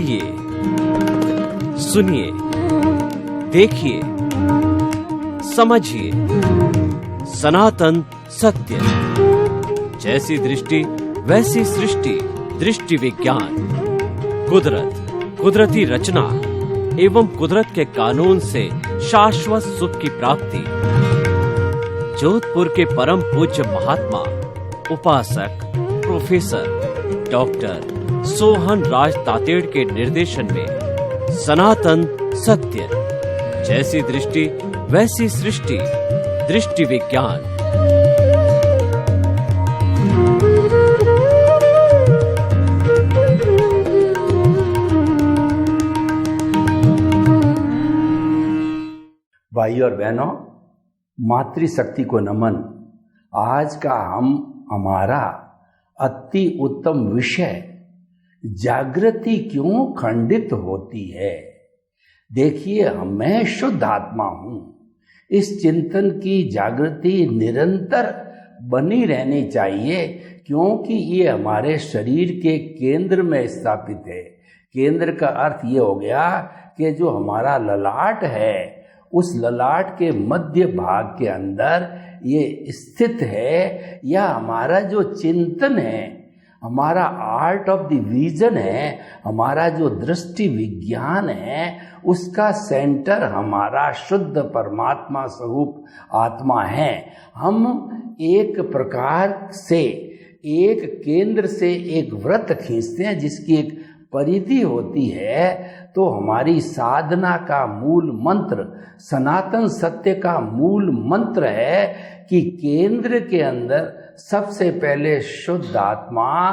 ये सुनिए, देखिए, समझिए सनातन सत्य। जैसी दृष्टि वैसी सृष्टि, दृष्टि विज्ञान। कुदरत, कुदरती रचना एवं कुदरत के कानून से शाश्वत सुख की प्राप्ति। जोधपुर के परम पूज्य महात्मा उपासक प्रोफेसर डॉक्टर सोहन राज तातेड़ के निर्देशन में सनातन सत्य। जैसी दृष्टि वैसी सृष्टि, दृष्टि विज्ञान। भाई और बहनों, मातृशक्ति को नमन। आज का हमारा अति उत्तम विषय जागृति क्यों खंडित होती है। देखिए, मैं शुद्ध आत्मा हूं। इस चिंतन की जागृति निरंतर बनी रहनी चाहिए, क्योंकि ये हमारे शरीर के केंद्र में स्थापित है। केंद्र का अर्थ ये हो गया कि जो हमारा ललाट है, उस ललाट के मध्य भाग के अंदर ये स्थित है। या हमारा जो चिंतन है, हमारा आर्ट ऑफ द विजन है, हमारा जो दृष्टि विज्ञान है, उसका सेंटर हमारा शुद्ध परमात्मा स्वरूप आत्मा है। हम एक प्रकार से एक केंद्र से एक वृत्त खींचते हैं जिसकी एक परिधि होती है। तो हमारी साधना का मूल मंत्र, सनातन सत्य का मूल मंत्र है कि केंद्र के अंदर सबसे पहले शुद्ध आत्मा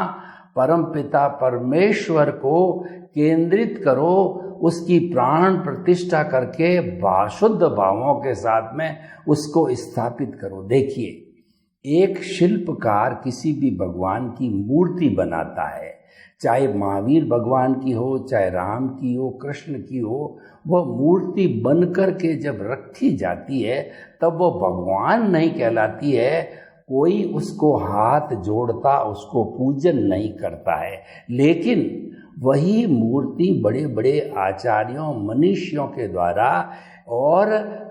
परमपिता परमेश्वर को केंद्रित करो, उसकी प्राण प्रतिष्ठा करके शुद्ध भावों के साथ में उसको स्थापित करो। देखिए, एक शिल्पकार किसी भी भगवान की मूर्ति बनाता है, चाहे महावीर भगवान की हो, चाहे राम की हो, कृष्ण की हो, वह मूर्ति बनकर के जब रखी जाती है तब वो भगवान नहीं कहलाती है। कोई उसको हाथ जोड़ता, उसको पूजन नहीं करता है। लेकिन वही मूर्ति बड़े बड़े आचार्यों, मनीषियों के द्वारा और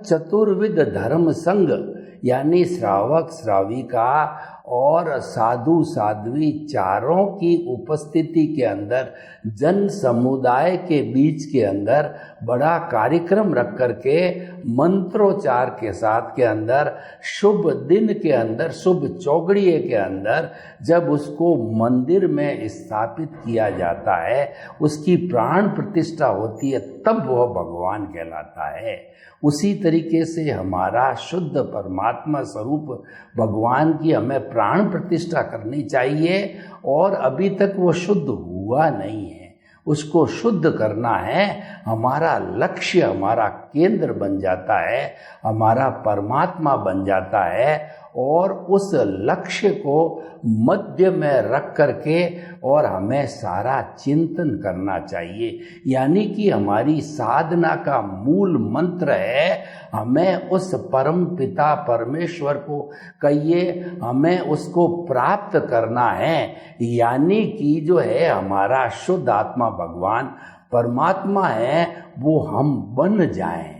चतुर्विध धर्म संघ यानी श्रावक श्राविका और साधु साध्वी चारों की उपस्थिति के अंदर, जन समुदाय के बीच के अंदर बड़ा कार्यक्रम रख करके मंत्रोच्चार के साथ के अंदर, शुभ दिन के अंदर, शुभ चौगड़िए के अंदर जब उसको मंदिर में स्थापित किया जाता है, उसकी प्राण प्रतिष्ठा होती है, तब वह भगवान कहलाता है। उसी तरीके से हमारा शुद्ध परमात्मा स्वरूप भगवान की हमें प्राण प्रतिष्ठा करनी चाहिए। और अभी तक वो शुद्ध हुआ नहीं है, उसको शुद्ध करना है। हमारा लक्ष्य, हमारा केंद्र बन जाता है, हमारा परमात्मा बन जाता है। और उस लक्ष्य को मध्य में रख करके और हमें सारा चिंतन करना चाहिए। यानी कि हमारी साधना का मूल मंत्र है, हमें उस परम पिता परमेश्वर को कहिए, हमें उसको प्राप्त करना है। यानी कि जो है हमारा शुद्ध आत्मा भगवान परमात्मा है, वो हम बन जाएं।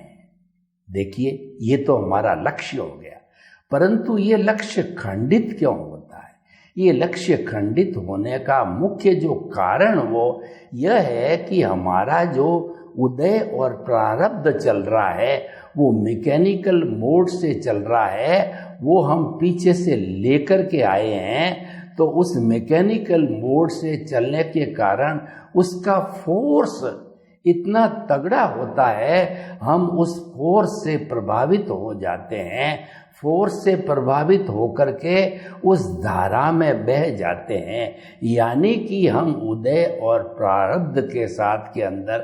देखिए, ये तो हमारा लक्ष्य हो गया। परंतु ये लक्ष्य खंडित क्यों होता है? ये लक्ष्य खंडित होने का मुख्य जो कारण वो यह है कि हमारा जो उदय और प्रारब्ध चल रहा है वो मैकेनिकल मोड से चल रहा है। वो हम पीछे से लेकर के आए हैं, तो उस मैकेनिकल मोड से चलने के कारण उसका फोर्स इतना तगड़ा होता है, हम उस फोर्स से प्रभावित हो जाते हैं। फोर्स से प्रभावित होकर के उस धारा में बह जाते हैं। यानी कि हम उदय और प्रारब्ध के साथ के अंदर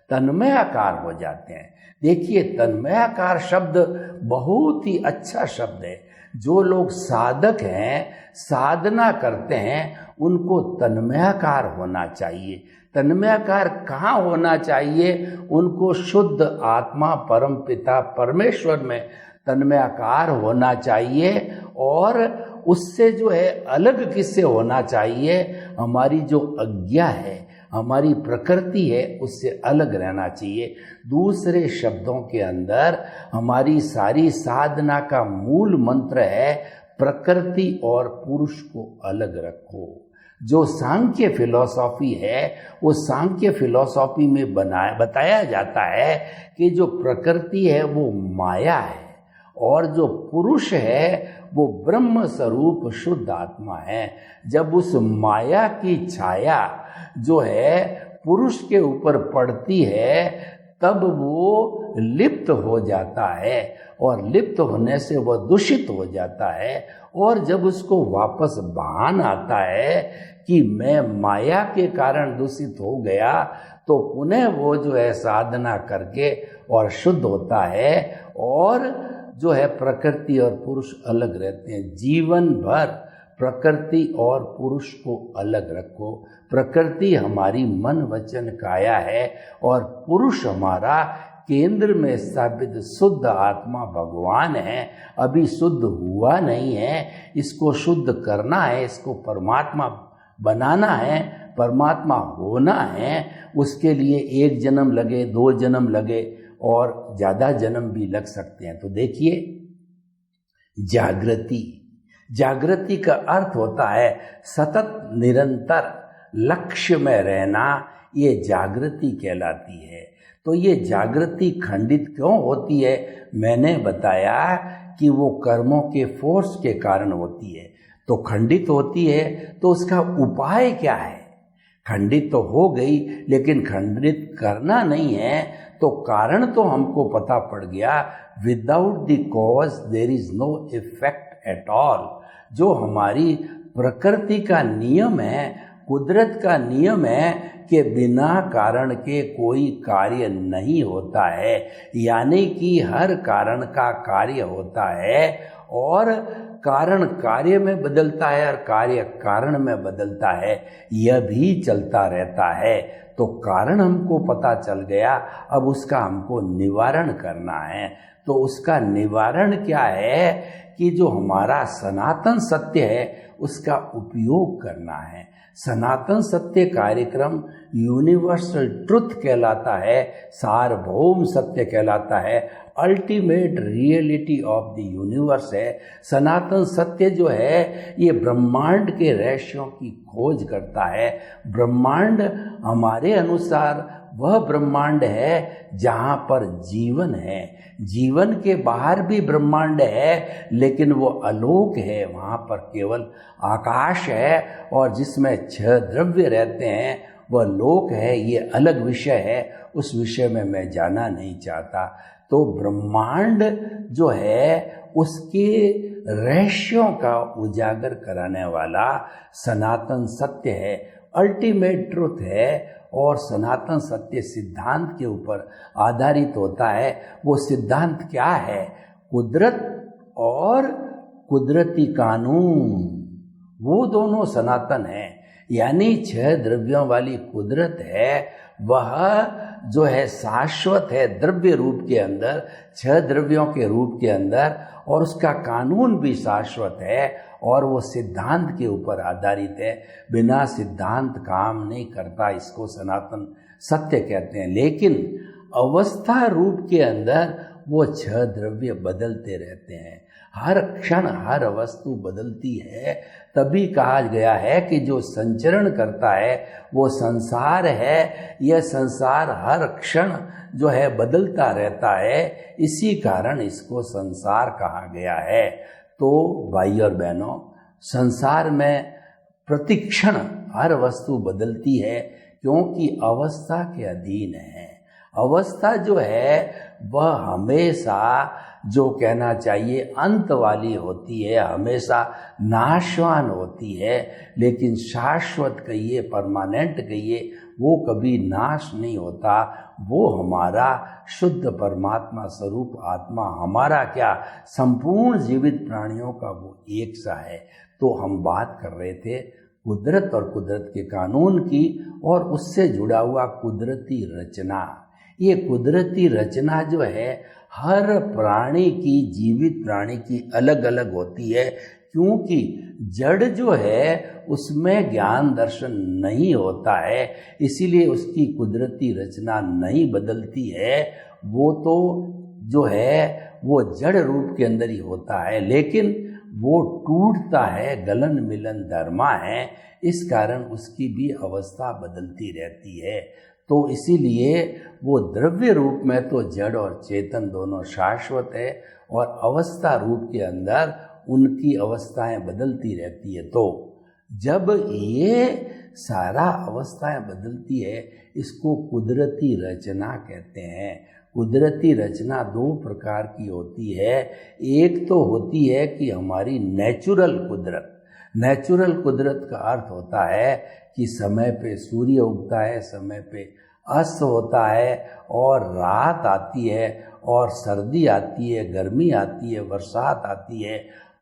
तन्मयाकार हो जाते हैं। देखिए, तन्मयाकार शब्द बहुत ही अच्छा शब्द है। जो लोग साधक हैं, साधना करते हैं, उनको तन्मयाकार होना चाहिए। तन्मयाकार कहाँ होना चाहिए? उनको शुद्ध आत्मा परम पिता परमेश्वर में तन्मयाकार होना चाहिए। और उससे जो है अलग किससे होना चाहिए? हमारी जो अज्ञा है, हमारी प्रकृति है उससे अलग रहना चाहिए। दूसरे शब्दों के अंदर हमारी सारी साधना का मूल मंत्र है प्रकृति और पुरुष को अलग रखो। जो सांख्य फिलॉसफी है वो सांख्य फिलॉसफी में बताया जाता है कि जो प्रकृति है वो माया है और जो पुरुष है वो ब्रह्म स्वरूप शुद्ध आत्मा है। जब उस माया की छाया जो है पुरुष के ऊपर पड़ती है तब वो लिप्त हो जाता है और लिप्त होने से वह दूषित हो जाता है। और जब उसको वापस भान आता है कि मैं माया के कारण दूषित हो गया तो पुनः वो जो है साधना करके और शुद्ध होता है। और जो है प्रकृति और पुरुष अलग रहते हैं। जीवन भर प्रकृति और पुरुष को अलग रखो। प्रकृति हमारी मन वचन काया है और पुरुष हमारा केंद्र में स्थापित शुद्ध आत्मा भगवान है। अभी शुद्ध हुआ नहीं है, इसको शुद्ध करना है, इसको परमात्मा बनाना है, परमात्मा होना है। उसके लिए 1 जन्म लगे, 2 जन्म लगे और ज़्यादा जन्म भी लग सकते हैं। तो देखिए जागृति का अर्थ होता है सतत निरंतर लक्ष्य में रहना, ये जागृति कहलाती है। तो ये जागृति खंडित क्यों होती है? मैंने बताया कि वो कर्मों के फोर्स के कारण होती है। तो खंडित होती है तो उसका उपाय क्या है? खंडित तो हो गई लेकिन खंडित करना नहीं है, तो कारण तो हमको पता पड़ गया। Without the cause there is no effect at all. जो हमारी प्रकृति का नियम है, कुदरत का नियम है कि बिना कारण के कोई कार्य नहीं होता है, यानी कि हर कारण का कार्य होता है और कारण कार्य में बदलता है और कार्य कारण में बदलता है, यह भी चलता रहता है। तो कारण हमको पता चल गया, अब उसका हमको निवारण करना है। तो उसका निवारण क्या है कि जो हमारा सनातन सत्य है उसका उपयोग करना है। सनातन सत्य कार्यक्रम यूनिवर्सल ट्रुथ कहलाता है, सार्वभौम सत्य कहलाता है, ultimate reality of the universe है। सनातन सत्य जो है ये ब्रह्मांड के रहस्यों की खोज करता है। ब्रह्मांड हमारे अनुसार वह ब्रह्मांड है जहाँ पर जीवन है। जीवन के बाहर भी ब्रह्मांड है लेकिन वो अलोक है, वहाँ पर केवल आकाश है और जिसमें 6 द्रव्य रहते हैं वह लोक है। ये अलग विषय है, उस विषय में मैं जाना नहीं चाहता। तो ब्रह्मांड जो है उसके रहस्यों का उजागर कराने वाला सनातन सत्य है, अल्टीमेट ट्रुथ है। और सनातन सत्य सिद्धांत के ऊपर आधारित होता है। वो सिद्धांत क्या है? कुदरत और कुदरती कानून, वो दोनों सनातन हैं। यानी 6 द्रव्यों वाली कुदरत है वह जो है शाश्वत है द्रव्य रूप के अंदर, 6 द्रव्यों के रूप के अंदर, और उसका कानून भी शाश्वत है और वो सिद्धांत के ऊपर आधारित है। बिना सिद्धांत काम नहीं करता, इसको सनातन सत्य कहते हैं। लेकिन अवस्था रूप के अंदर वो 6 द्रव्य बदलते रहते हैं, हर क्षण हर वस्तु बदलती है। तभी कहा गया है कि जो संचरण करता है वो संसार है। यह संसार हर क्षण जो है बदलता रहता है, इसी कारण इसको संसार कहा गया है। तो भाई और बहनों, संसार में प्रतिक्षण हर वस्तु बदलती है क्योंकि अवस्था के अधीन है। अवस्था जो है वह हमेशा जो कहना चाहिए अंत वाली होती है, हमेशा नाशवान होती है। लेकिन शाश्वत कहिए, परमानेंट कहिए, वो कभी नाश नहीं होता। वो हमारा शुद्ध परमात्मा स्वरूप आत्मा, हमारा क्या संपूर्ण जीवित प्राणियों का वो एक सा है। तो हम बात कर रहे थे कुदरत और कुदरत के कानून की और उससे जुड़ा हुआ कुदरती रचना। ये कुदरती रचना जो है हर प्राणी की, जीवित प्राणी की अलग अलग होती है क्योंकि जड़ जो है उसमें ज्ञान दर्शन नहीं होता है, इसीलिए उसकी कुदरती रचना नहीं बदलती है। वो तो जो है वो जड़ रूप के अंदर ही होता है, लेकिन वो टूटता है, गलन मिलन धर्मा है, इस कारण उसकी भी अवस्था बदलती रहती है। तो इसीलिए वो द्रव्य रूप में तो जड़ और चेतन दोनों शाश्वत है, और अवस्था रूप के अंदर उनकी अवस्थाएं बदलती रहती है। तो जब ये सारा अवस्थाएं बदलती है, इसको कुदरती रचना कहते हैं। कुदरती रचना दो प्रकार की होती है। एक तो होती है कि हमारी नेचुरल कुदरत। नेचुरल कुदरत का अर्थ होता है कि समय पे सूर्य उगता है, समय पे अस्त होता है, और रात आती है, और सर्दी आती है, गर्मी आती है, बरसात आती है,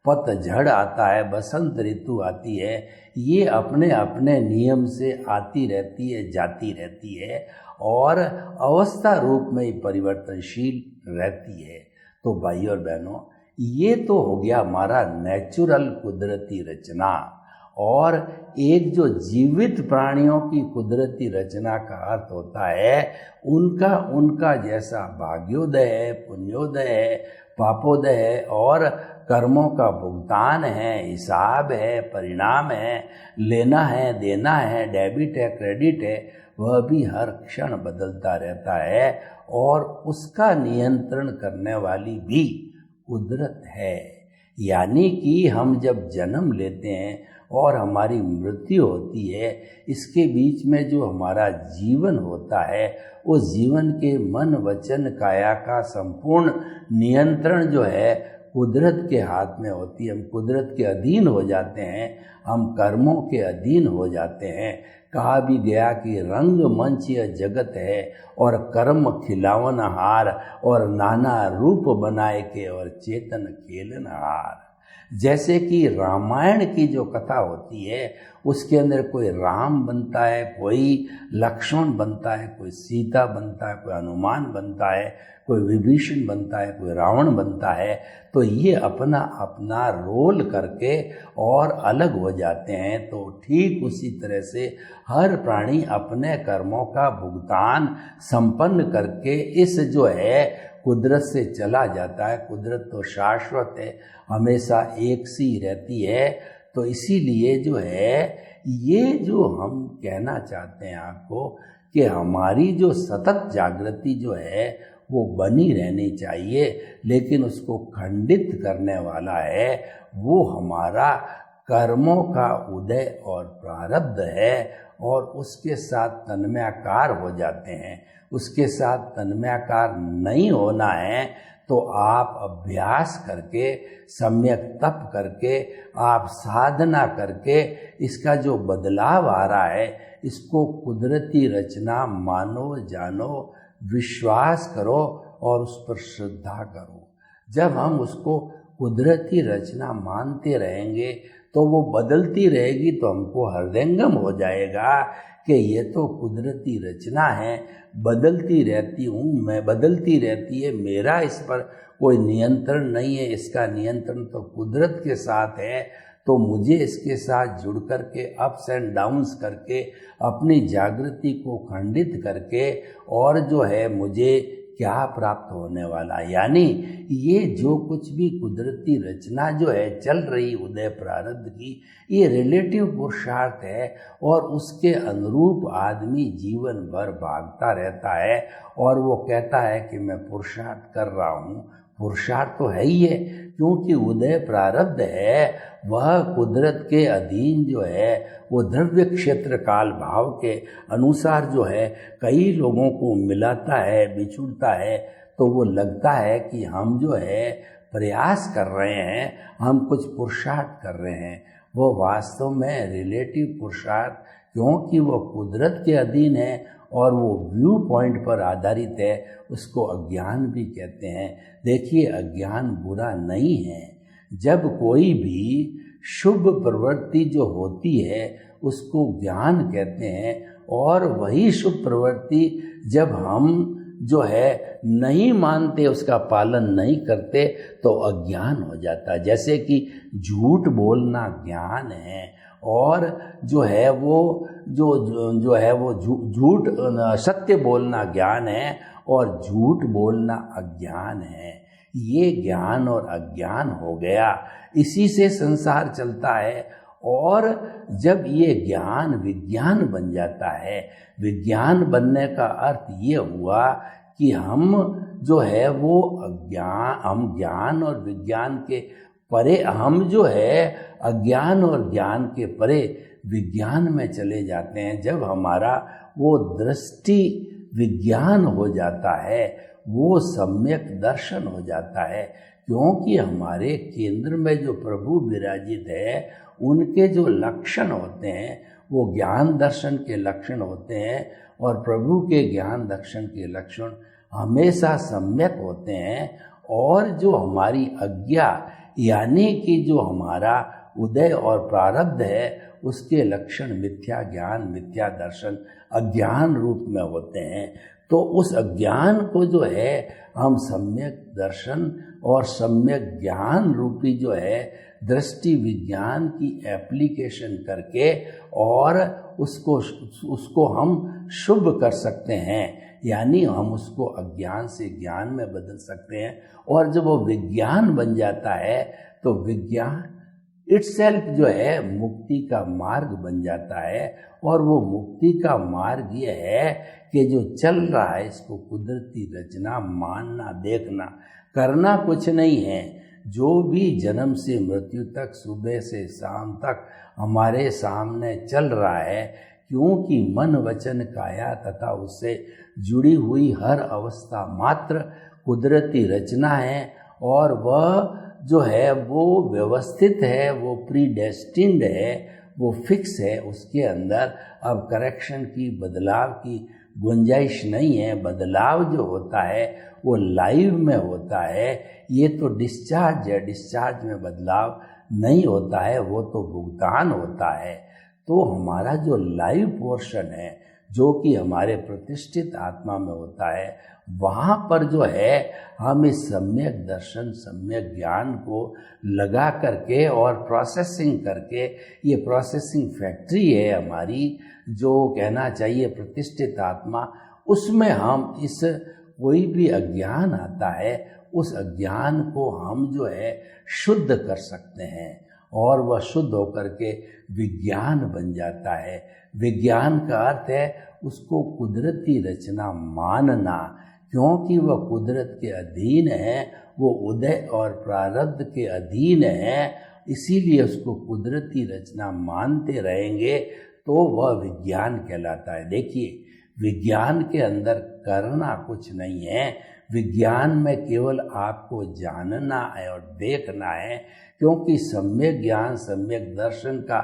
पतझड़ आता है, बसंत ऋतु आती है। ये अपने अपने नियम से आती रहती है, जाती रहती है, और अवस्था रूप में ही परिवर्तनशील रहती है। तो भाई और बहनों, ये तो हो गया हमारा नेचुरल कुदरती रचना। और एक जो जीवित प्राणियों की कुदरती रचना का अर्थ होता है उनका जैसा भाग्योदय है, पुण्योदय है, पापोदय है, और कर्मों का भुगतान है, हिसाब है, परिणाम है, लेना है, देना है, डेबिट है, क्रेडिट है, वह भी हर क्षण बदलता रहता है, और उसका नियंत्रण करने वाली भी कुदरत है। यानी कि हम जब जन्म लेते हैं और हमारी मृत्यु होती है, इसके बीच में जो हमारा जीवन होता है, उस जीवन के मन वचन काया का संपूर्ण नियंत्रण जो है कुदरत के हाथ में होती है। हम कुदरत के अधीन हो जाते हैं, हम कर्मों के अधीन हो जाते हैं। कहा भी गया कि रंग मंच यह जगत है, और कर्म खिलावन हार, और नाना रूप बनाए के, और चेतन खेलन हार। जैसे कि रामायण की जो कथा होती है, उसके अंदर कोई राम बनता है, कोई लक्ष्मण बनता है, कोई सीता बनता है, कोई हनुमान बनता है, कोई विभीषण बनता है, कोई रावण बनता है। तो ये अपना अपना रोल करके और अलग हो जाते हैं। तो ठीक उसी तरह से हर प्राणी अपने कर्मों का भुगतान संपन्न करके इस जो है कुदरत से चला जाता है। कुदरत तो शाश्वत है, हमेशा एक सी रहती है। तो इसीलिए जो है ये जो हम कहना चाहते हैं आपको कि हमारी जो सतत जागृति जो है वो बनी रहनी चाहिए, लेकिन उसको खंडित करने वाला है वो हमारा कर्मों का उदय और प्रारब्ध है, और उसके साथ तन्मयाकार हो जाते हैं। उसके साथ तन्मयाकार नहीं होना है तो आप अभ्यास करके, सम्यक तप करके, आप साधना करके इसका जो बदलाव आ रहा है इसको कुदरती रचना मानो, जानो, विश्वास करो और उस पर श्रद्धा करो। जब हम उसको कुदरती रचना मानते रहेंगे तो वो बदलती रहेगी, तो हमको हृदयंगम हो जाएगा कि ये तो कुदरती रचना है, बदलती रहती हूँ मैं, बदलती रहती है, मेरा इस पर कोई नियंत्रण नहीं है, इसका नियंत्रण तो कुदरत के साथ है। तो मुझे इसके साथ जुड़ करके अप्स एंड डाउन्स करके अपनी जागृति को खंडित करके और जो है मुझे क्या प्राप्त होने वाला, यानी ये जो कुछ भी कुदरती रचना जो है चल रही उदय प्रारब्ध की, ये रिलेटिव पुरुषार्थ है और उसके अनुरूप आदमी जीवन भर भागता रहता है और वो कहता है कि मैं पुरुषार्थ कर रहा हूँ। पुरुषार्थ तो है ही है, क्योंकि उदय प्रारब्ध है वह कुदरत के अधीन जो है वो द्रव्य क्षेत्र काल भाव के अनुसार जो है कई लोगों को मिलाता है, बिछुड़ता है। तो वो लगता है कि हम जो है प्रयास कर रहे हैं, हम कुछ पुरुषार्थ कर रहे हैं। वो वास्तव में रिलेटिव पुरुषार्थ, क्योंकि वो कुदरत के अधीन है और वो व्यू पॉइंट पर आधारित है, उसको अज्ञान भी कहते हैं। देखिए, अज्ञान बुरा नहीं है। जब कोई भी शुभ प्रवृत्ति जो होती है उसको ज्ञान कहते हैं, और वही शुभ प्रवृत्ति जब हम जो है नहीं मानते, उसका पालन नहीं करते, तो अज्ञान हो जाता है। जैसे कि झूठ बोलना ज्ञान है, और जो है वो जो है वो झूठ सत्य बोलना ज्ञान है, और झूठ बोलना अज्ञान है। ये ज्ञान और अज्ञान हो गया, इसी से संसार चलता है। और जब ये ज्ञान विज्ञान बन जाता है, विज्ञान बनने का अर्थ ये हुआ कि हम जो है वो हम ज्ञान और विज्ञान के परे, हम जो है अज्ञान और ज्ञान के परे विज्ञान में चले जाते हैं। जब हमारा वो दृष्टि विज्ञान हो जाता है, वो सम्यक दर्शन हो जाता है, क्योंकि हमारे केंद्र में जो प्रभु विराजित है, उनके जो लक्षण होते हैं वो ज्ञान दर्शन के लक्षण होते हैं, और प्रभु के ज्ञान दर्शन के लक्षण हमेशा सम्यक होते हैं। और जो हमारी अज्ञा यानी कि जो हमारा उदय और प्रारब्ध है, उसके लक्षण मिथ्या ज्ञान, मिथ्या दर्शन, अज्ञान रूप में होते हैं। तो उस अज्ञान को जो है हम सम्यक दर्शन और सम्यक ज्ञान रूपी जो है दृष्टि विज्ञान की एप्लीकेशन करके और उसको हम शुभ कर सकते हैं, यानी हम उसको अज्ञान से ज्ञान में बदल सकते हैं। और जब वो विज्ञान बन जाता है तो विज्ञान इटसेल्फ जो है मुक्ति का मार्ग बन जाता है। और वो मुक्ति का मार्ग ये है कि जो चल रहा है इसको कुदरती रचना मानना, देखना, करना कुछ नहीं है। जो भी जन्म से मृत्यु तक, सुबह से शाम तक हमारे सामने चल रहा है, क्योंकि मन वचन काया तथा उससे जुड़ी हुई हर अवस्था मात्र कुदरती रचना है। और वह जो है वो व्यवस्थित है, वो प्रीडेस्टिन्ड है, वो फिक्स है। उसके अंदर अब करेक्शन की, बदलाव की गुंजाइश नहीं है। बदलाव जो होता है वो लाइव में होता है। ये तो डिस्चार्ज है, डिस्चार्ज में बदलाव नहीं होता है, वो तो भुगतान होता है। तो हमारा जो लाइव पोर्शन है, जो कि हमारे प्रतिष्ठित आत्मा में होता है, वहाँ पर जो है हम इस सम्यक दर्शन, सम्यक ज्ञान को लगा करके और प्रोसेसिंग करके, ये प्रोसेसिंग फैक्ट्री है हमारी, जो कहना चाहिए प्रतिष्ठित आत्मा, उसमें हम इस कोई भी अज्ञान आता है, उस अज्ञान को हम जो है शुद्ध कर सकते हैं। और वह शुद्ध होकर के विज्ञान बन जाता है। विज्ञान का अर्थ है उसको कुदरती रचना मानना, क्योंकि वह कुदरत के अधीन है, वो उदय और प्रारब्ध के अधीन है। इसीलिए उसको कुदरती रचना मानते रहेंगे तो वह विज्ञान कहलाता है। देखिए, विज्ञान के अंदर करना कुछ नहीं है, विज्ञान में केवल आपको जानना है और देखना है। क्योंकि सम्यक ज्ञान, सम्यक दर्शन का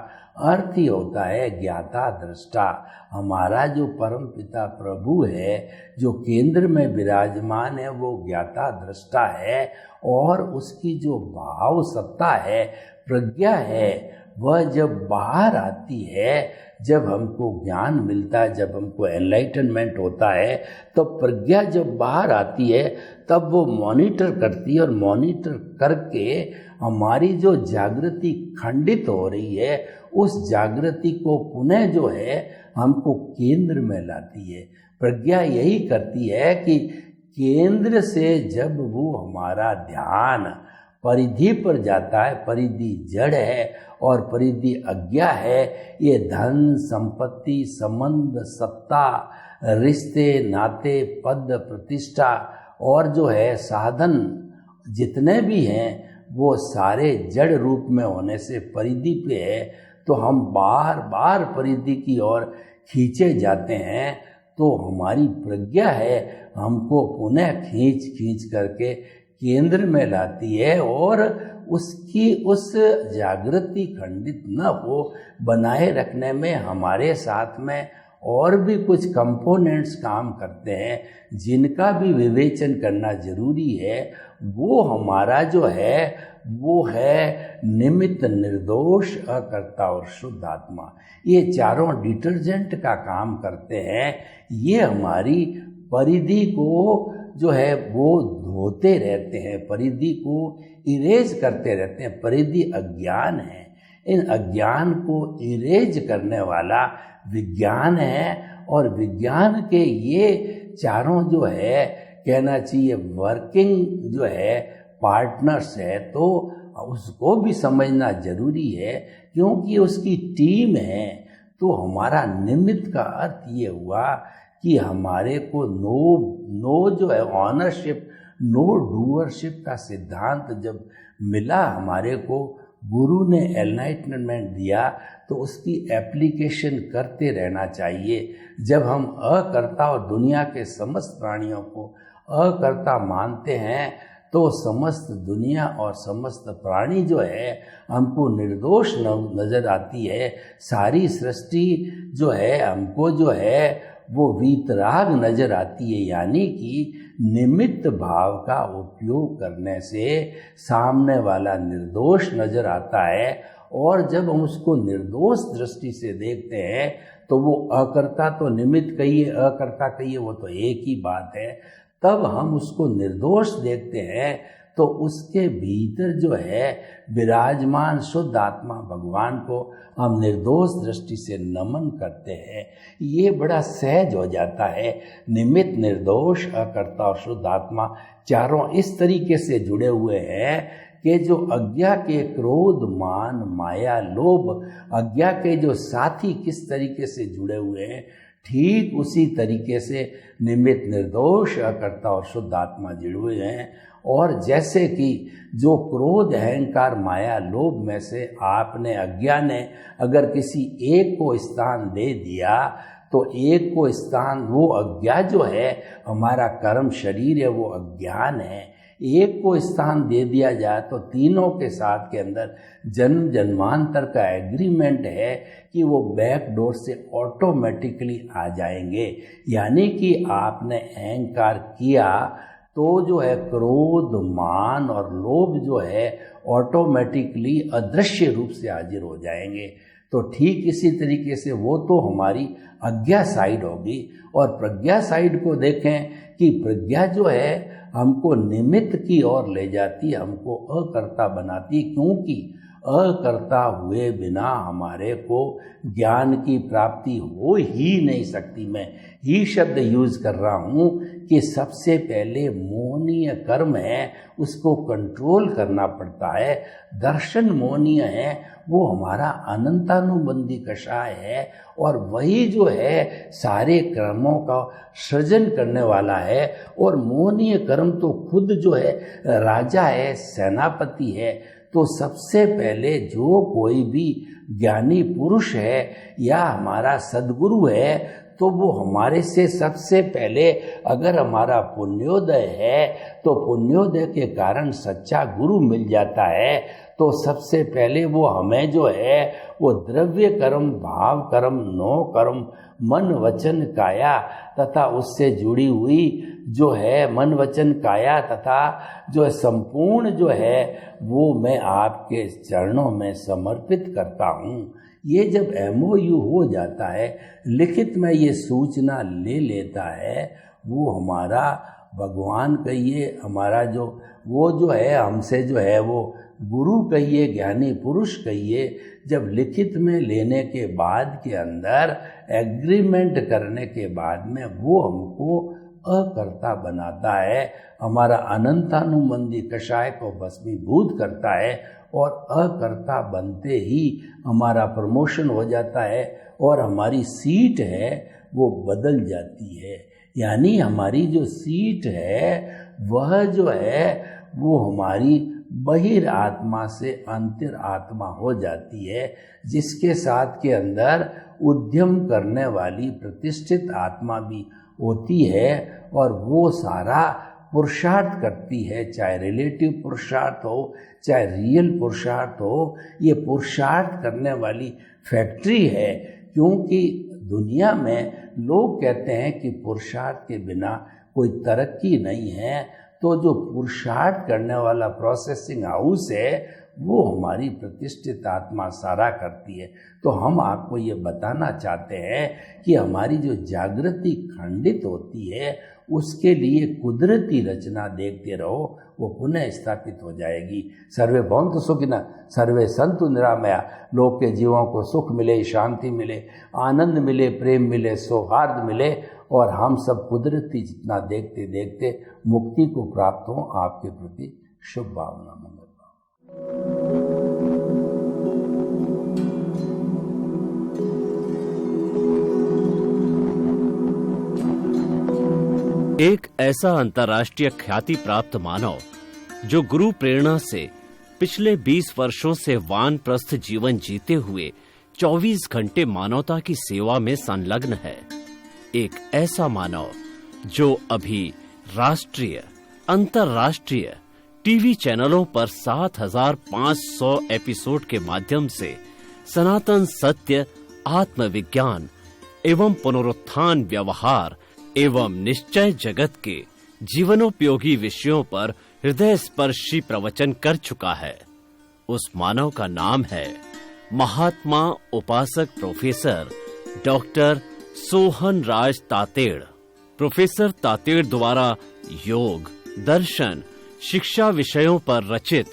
अर्थ ही होता है ज्ञाता दृष्टा। हमारा जो परम पिता प्रभु है, जो केंद्र में विराजमान है, वो ज्ञाता दृष्टा है। और उसकी जो भाव सत्ता है, प्रज्ञा है, वह जब बाहर आती है, जब हमको ज्ञान मिलता है, जब हमको एनलाइटनमेंट होता है, तो प्रज्ञा जब बाहर आती है तब वो मॉनिटर करती है। और मॉनिटर करके हमारी जो जागृति खंडित हो रही है, उस जागृति को पुनः जो है हमको केंद्र में लाती है। प्रज्ञा यही करती है कि केंद्र से जब वो हमारा ध्यान परिधि पर जाता है, परिधि जड़ है और परिधि अज्ञा है, ये धन, संपत्ति, संबंध, सत्ता, रिश्ते, नाते, पद, प्रतिष्ठा और जो है साधन जितने भी हैं, वो सारे जड़ रूप में होने से परिधि पे है। तो हम बार बार परिधि की ओर खींचे जाते हैं। तो हमारी प्रज्ञा है हमको पुनः खींच खींच करके केंद्र में लाती है, और उसकी उस जागृति खंडित न हो बनाए रखने में हमारे साथ में और भी कुछ कंपोनेंट्स काम करते हैं, जिनका भी विवेचन करना जरूरी है। वो हमारा जो है वो है निमित्त, निर्दोष, अकर्ता और शुद्ध आत्मा। ये चारों डिटर्जेंट का काम करते हैं। ये हमारी परिधि को जो है वो धोते रहते हैं, परिधि को इरेज करते रहते हैं। परिधि अज्ञान है, इन अज्ञान को इरेज करने वाला विज्ञान है। और विज्ञान के ये चारों जो है कहना चाहिए वर्किंग जो है पार्टनर्स है, तो उसको भी समझना जरूरी है, क्योंकि उसकी टीम है। तो हमारा निमित्त का अर्थ ये हुआ कि हमारे को नो जो है ऑनरशिप, नो डूअरशिप का सिद्धांत जब मिला हमारे को, गुरु ने एनलाइटमेंट दिया, तो उसकी एप्लीकेशन करते रहना चाहिए। जब हम अकर्ता और दुनिया के समस्त प्राणियों को अकर्ता मानते हैं, तो समस्त दुनिया और समस्त प्राणी जो है हमको निर्दोष नजर आती है। सारी सृष्टि जो है हमको जो है वो वीतराग नजर आती है। यानी कि निमित्त भाव का उपयोग करने से सामने वाला निर्दोष नजर आता है, और जब हम उसको निर्दोष दृष्टि से देखते हैं तो वो अकर्ता, तो निमित्त कहिए अकर्ता कहिए, वो तो एक ही बात है। तब हम उसको निर्दोष देखते हैं तो उसके भीतर जो है विराजमान शुद्ध आत्मा भगवान को हम निर्दोष दृष्टि से नमन करते हैं। ये बड़ा सहज हो जाता है। निमित्त, निर्दोष, अकर्ता और शुद्ध आत्मा चारों इस तरीके से जुड़े हुए हैं कि जो अज्ञा के क्रोध, मान, माया, लोभ, अज्ञा के जो साथी किस तरीके से जुड़े हुए हैं, ठीक उसी तरीके से निमित्त, निर्दोष, अकर्ता और शुद्ध आत्मा जुड़े हुए हैं। और जैसे कि जो क्रोध, अहंकार, माया, लोभ में से आपने, अज्ञा ने अगर किसी एक को स्थान दे दिया, तो एक को स्थान, वो अज्ञा जो है हमारा कर्म शरीर है, वो अज्ञान है। एक को स्थान दे दिया जाए तो तीनों के साथ के अंदर जन्म जन्मांतर का एग्रीमेंट है कि वो बैक डोर से ऑटोमेटिकली आ जाएंगे। यानी कि आपने अहंकार किया तो जो है क्रोध, मान और लोभ जो है ऑटोमेटिकली अदृश्य रूप से हाजिर हो जाएंगे। तो ठीक इसी तरीके से वो तो हमारी अज्ञा साइड होगी। और प्रज्ञा साइड को देखें कि प्रज्ञा जो है हमको निमित्त की ओर ले जाती, हमको अकर्ता बनाती, क्योंकि अकर्ता हुए बिना हमारे को ज्ञान की प्राप्ति हो ही नहीं सकती। मैं ही शब्द यूज कर रहा हूँ कि सबसे पहले मोहनीय कर्म है, उसको कंट्रोल करना पड़ता है। दर्शन मोहनीय है, वो हमारा अनंतानुबंधी कषाय है, और वही जो है सारे कर्मों का सृजन करने वाला है। और मोहनीय कर्म तो खुद जो है राजा है, सेनापति है। तो सबसे पहले जो कोई भी ज्ञानी पुरुष है या हमारा सद्गुरु है, तो वो हमारे से सबसे पहले, अगर हमारा पुण्योदय है तो पुण्योदय के कारण सच्चा गुरु मिल जाता है, तो सबसे पहले वो हमें जो है वो द्रव्य कर्म, भाव कर्म, नो कर्म, मन वचन काया तथा उससे जुड़ी हुई जो है मन वचन काया तथा जो है संपूर्ण जो है वो मैं आपके चरणों में समर्पित करता हूँ। ये जब MOU हो जाता है, लिखित में ये सूचना ले लेता है, वो हमारा भगवान कहिए, हमारा जो वो जो है हमसे जो है वो गुरु कहिए, ज्ञानी पुरुष कहिए, जब लिखित में लेने के बाद के अंदर एग्रीमेंट करने के बाद में वो हमको अकर्ता बनाता है, हमारा अनंतानुबंधी कषाय को भस्मीभूत करता है, और अकर्ता बनते ही हमारा प्रमोशन हो जाता है और हमारी सीट है वो बदल जाती है। यानी हमारी जो सीट है वह जो है वो हमारी बहिर आत्मा से अंतर आत्मा हो जाती है, जिसके साथ के अंदर उद्यम करने वाली प्रतिष्ठित आत्मा भी होती है, और वो सारा पुरुषार्थ करती है, चाहे रिलेटिव पुरुषार्थ हो चाहे रियल पुरुषार्थ हो। ये पुरुषार्थ करने वाली फैक्ट्री है, क्योंकि दुनिया में लोग कहते हैं कि पुरुषार्थ के बिना कोई तरक्की नहीं है। तो जो पुरुषार्थ करने वाला प्रोसेसिंग हाउस है वो हमारी प्रतिष्ठित आत्मा सारा करती है। तो हम आपको ये बताना चाहते हैं कि हमारी जो जागृति खंडित होती है उसके लिए कुदरती रचना देखते रहो, वो पुनः स्थापित हो जाएगी। सर्वे भवन्तु सुखिनः, सर्वे सन्तु निरामया। लोक के जीवों को सुख मिले, शांति मिले, आनंद मिले, प्रेम मिले, सौहार्द मिले, और हम सब कुदरती जितना देखते देखते मुक्ति को प्राप्त हो। आपके प्रति शुभ भावना, मंगल भावना। एक ऐसा अंतर्राष्ट्रीय ख्याति प्राप्त मानव जो गुरु प्रेरणा से पिछले 20 वर्षों से वानप्रस्थ जीवन जीते हुए 24 घंटे मानवता की सेवा में संलग्न है। एक ऐसा मानव जो अभी राष्ट्रीय, अंतर्राष्ट्रीय टीवी चैनलों पर 7,500 एपिसोड के माध्यम से सनातन सत्य, आत्मविज्ञान एवं पुनरुत्थान, व्यवहार एवं निश्चय जगत के जीवनोपयोगी विषयों पर हृदय स्पर्शी प्रवचन कर चुका है। उस मानव का नाम है महात्मा उपासक प्रोफेसर डॉक्टर सोहन राज तातेड़। प्रोफेसर तातेड़ द्वारा योग, दर्शन, शिक्षा विषयों पर रचित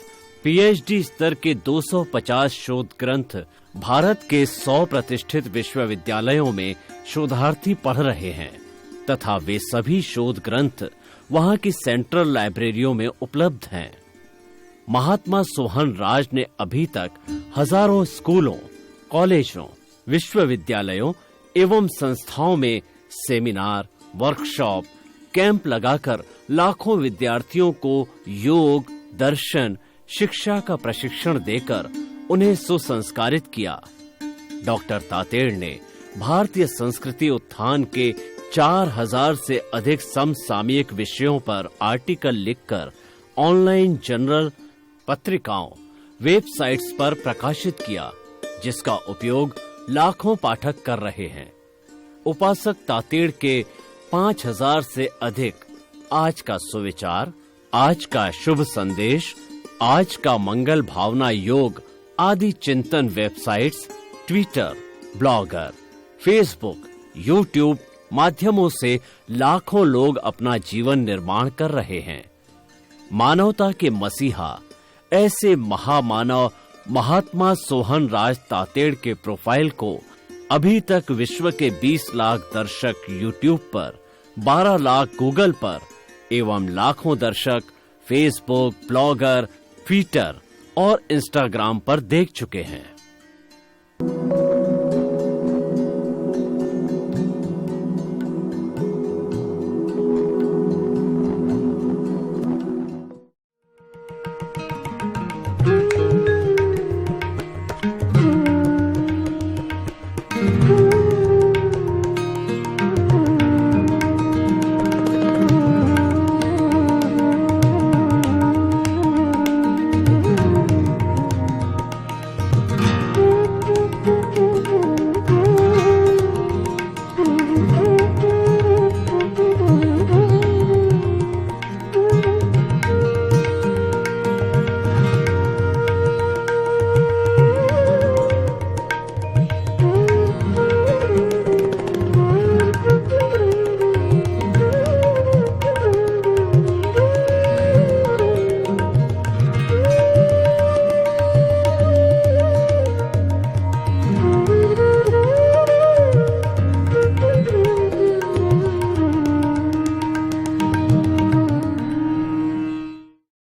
पीएचडी स्तर के 250 शोध ग्रंथ भारत के 100 प्रतिष्ठित विश्वविद्यालयों में शोधार्थी पढ़ रहे हैं तथा वे सभी शोध ग्रंथ वहां की सेंट्रल लाइब्रेरियों में उपलब्ध हैं। महात्मा सोहन राज ने अभी तक हजारों स्कूलों, कॉलेजों, विश्वविद्यालयों एवं संस्थाओं में सेमिनार, वर्कशॉप, कैंप लगाकर लाखों विद्यार्थियों को योग, दर्शन, शिक्षा का प्रशिक्षण देकर उन्हें सुसंस्कारित किया। डॉक्टर तातेड़ ने भारतीय संस्कृति उत्थान के 4000 से अधिक समसामयिक विषयों पर आर्टिकल लिखकर ऑनलाइन जर्नल, पत्रिकाओं, वेबसाइट्स पर प्रकाशित किया, जिसका उपयोग लाखों पाठक कर रहे हैं। उपासक तातेड़ के 5000 से अधिक आज का सुविचार, आज का शुभ संदेश, आज का मंगल भावना योग आदि चिंतन websites, Twitter, blogger, Facebook, YouTube माध्यमों से लाखों लोग अपना जीवन निर्माण कर रहे हैं। मानवता के मसीहा ऐसे महामानव महात्मा सोहन राज तातेड़ के प्रोफाइल को अभी तक विश्व के 20 लाख दर्शक यूट्यूब पर, 12 लाख गूगल पर एवं लाखों दर्शक फेसबुक, ब्लॉगर, ट्विटर और इंस्टाग्राम पर देख चुके हैं।